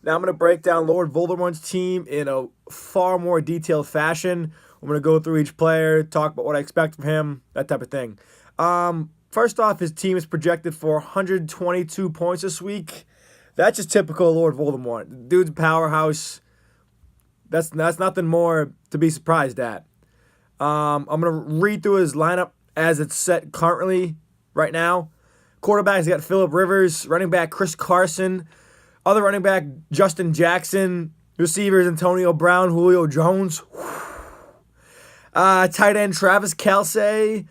Now I'm going to break down Lord Voldemort's team in a far more detailed fashion. I'm going to go through each player, talk about what I expect from him, that type of thing. First off, his team is projected for 122 points this week. That's just typical Lord Voldemort. The dude's a powerhouse. That's nothing more to be surprised at. I'm going to read through his lineup as it's set currently right now. Quarterback, he's got Phillip Rivers. Running back, Chris Carson. Other running back, Justin Jackson. Receivers, Antonio Brown, Julio Jones. Tight end, Travis Kelce.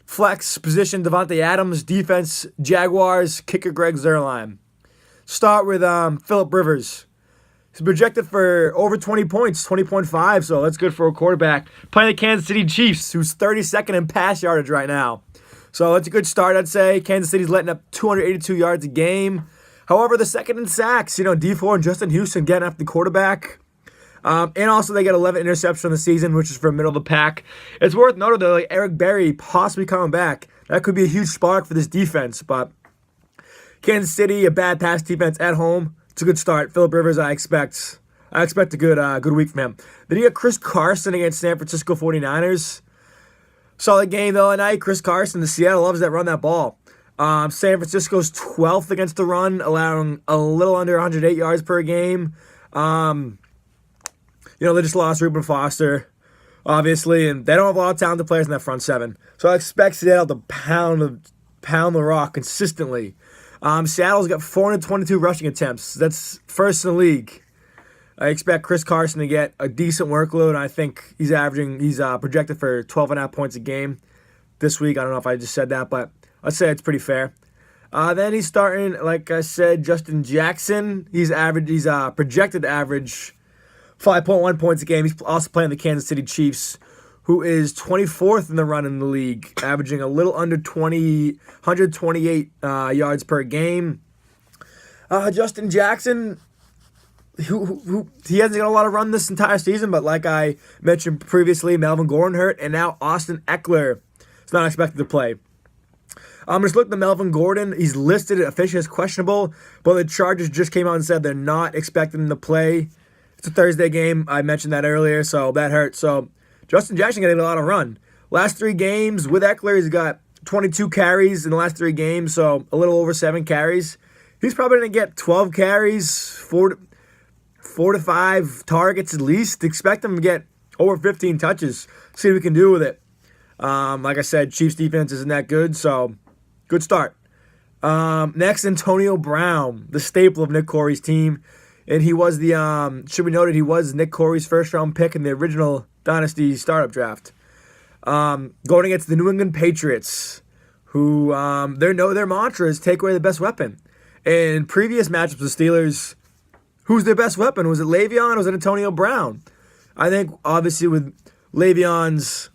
Flex position, Devontae Adams. Defense, Jaguars. Kicker, Greg Zuerlein. Start with Phillip Rivers. He's projected for over 20 points, 20.5, so that's good for a quarterback. Playing the Kansas City Chiefs, who's 32nd in pass yardage right now. So that's a good start, I'd say. Kansas City's letting up 282 yards a game. However, the second in sacks, D4 and Justin Houston getting after the quarterback. And also they get 11 interceptions in the season, which is for middle of the pack. It's worth noting, though, like Eric Berry possibly coming back. That could be a huge spark for this defense, but Kansas City, a bad pass defense at home. It's a good start. Phillip Rivers, I expect a good week from him. Then you got Chris Carson against San Francisco 49ers. Solid game, though, at night. Chris Carson, the Seattle loves that run that ball. San Francisco's 12th against the run, allowing a little under 108 yards per game. They just lost Reuben Foster, obviously, and they don't have a lot of talented players in that front seven. So I expect Seattle to pound the rock consistently. Seattle's got 422 rushing attempts. That's first in the league. I expect Chris Carson to get a decent workload. I think he's projected for 12.5 points a game this week. I don't know if I just said that, but I'd say it's pretty fair. Then he's starting, like I said, Justin Jackson. He's projected to average 5.1 points a game. He's also playing the Kansas City Chiefs, who is 24th in the run in the league, averaging a little under 128 yards per game. Justin Jackson, who he hasn't got a lot of run this entire season, but like I mentioned previously, Melvin Gordon hurt, and now Austin Eckler is not expected to play. Just looking at Melvin Gordon, he's listed officially as questionable, but the Chargers just came out and said they're not expecting him to play. It's a Thursday game. I mentioned that earlier, so that hurts. So Justin Jackson getting a lot of run. Last 3 games with Eckler, he's got 22 carries in the last 3 games, so a little over 7 carries. He's probably going to get 12 carries, 4 to 5 targets at least. Expect him to get over 15 touches. See what we can do with it. Like I said, Chiefs defense isn't that good, so good start. Next, Antonio Brown, the staple of Nick Corey's team. And he was should be noted, he was Nick Corey's first-round pick in the original Dynasty startup draft. Going against the New England Patriots, who their mantra is take away the best weapon. And in previous matchups with the Steelers, who's their best weapon? Was it Le'Veon or was it Antonio Brown? I think, obviously, with Le'Veon's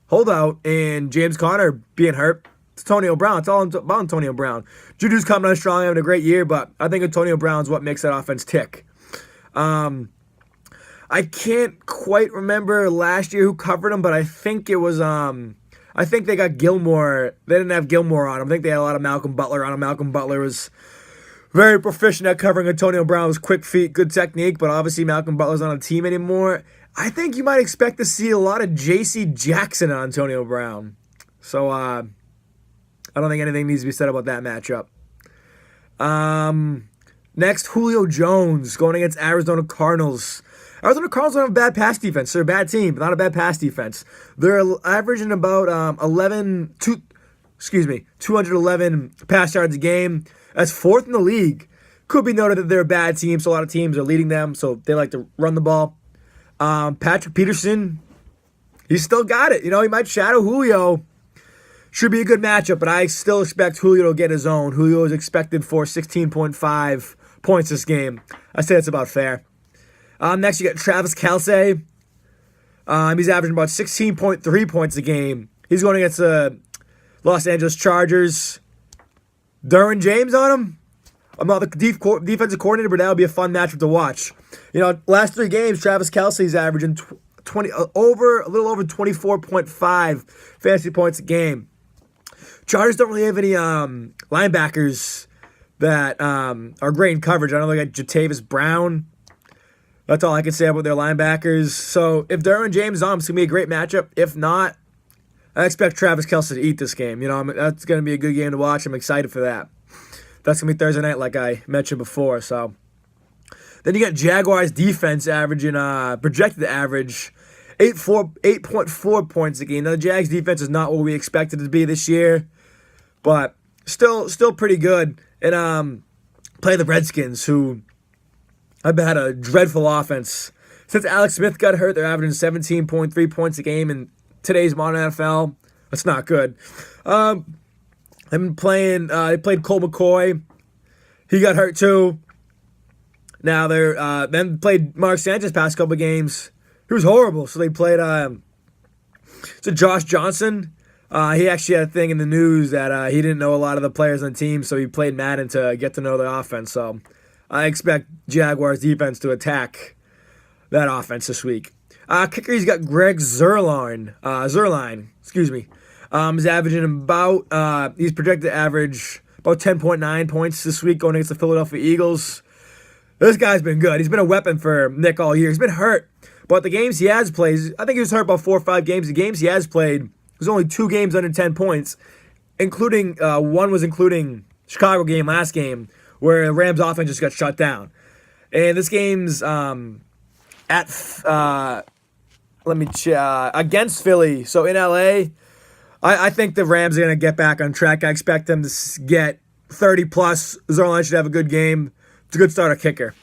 holdout and James Conner being hurt, it's Antonio Brown. It's all about Antonio Brown. Juju's coming on strong, having a great year, but I think Antonio Brown's what makes that offense tick. I can't quite remember last year who covered him, but I think it was I think they got Gilmore. They didn't have Gilmore on him. I think they had a lot of Malcolm Butler on him. Malcolm Butler was very proficient at covering Antonio Brown with quick feet, good technique, but obviously Malcolm Butler's not on the team anymore. I think you might expect to see a lot of J.C. Jackson on Antonio Brown. So I don't think anything needs to be said about that matchup. Next, Julio Jones going against Arizona Cardinals. Arizona Cardinals don't have a bad pass defense. They're a bad team, but not a bad pass defense. They're averaging about 211 pass yards a game. That's 4th in the league. Could be noted that they're a bad team, so a lot of teams are leading them, so they like to run the ball. Patrick Peterson, he's still got it. He might shadow Julio. Should be a good matchup, but I still expect Julio to get his own. Julio is expected for 16.5 points this game. I say that's about fair. Next, you got Travis Kelce. He's averaging about 16.3 points a game. He's going against the Los Angeles Chargers. Derwin James on him. I'm not the defensive coordinator, but that would be a fun matchup to watch. Last 3 games, Travis Kelce's averaging a little over 24.5 fantasy points a game. Chargers don't really have any linebackers that are great in coverage. I know they got Jatavis Brown. That's all I can say about their linebackers. So if Derwin James is on, it's going to be a great matchup. If not, I expect Travis Kelce to eat this game. That's going to be a good game to watch. I'm excited for that. That's going to be Thursday night, like I mentioned before. So then you got Jaguars defense averaging, projected to average 8.4 points a game. Now, the Jags defense is not what we expected it to be this year, but still pretty good. And play the Redskins, who have had a dreadful offense. Since Alex Smith got hurt, they're averaging 17.3 points a game in today's modern NFL. That's not good. They've been playing. They played Colt McCoy. He got hurt too. Now they're then played Mark Sanchez past couple games. He was horrible. So they played. So Josh Johnson. He actually had a thing in the news that he didn't know a lot of the players on the team, so he played Madden to get to know the offense. So I expect Jaguars defense to attack that offense this week. Kicker, he's got Greg Zuerlein. He's averaging about, he's projected to average about 10.9 points this week going against the Philadelphia Eagles. This guy's been good. He's been a weapon for Nick all year. He's been hurt, but the games he has played, I think he was hurt about 4 or 5 games. The games he has played, there's only 2 games under 10 points, including one was including Chicago game last game where the Rams offense just got shut down. And this game's against Philly. So in LA, I think the Rams are going to get back on track. I expect them to get 30 plus. Zuerlein should have a good game. It's a good starter kicker.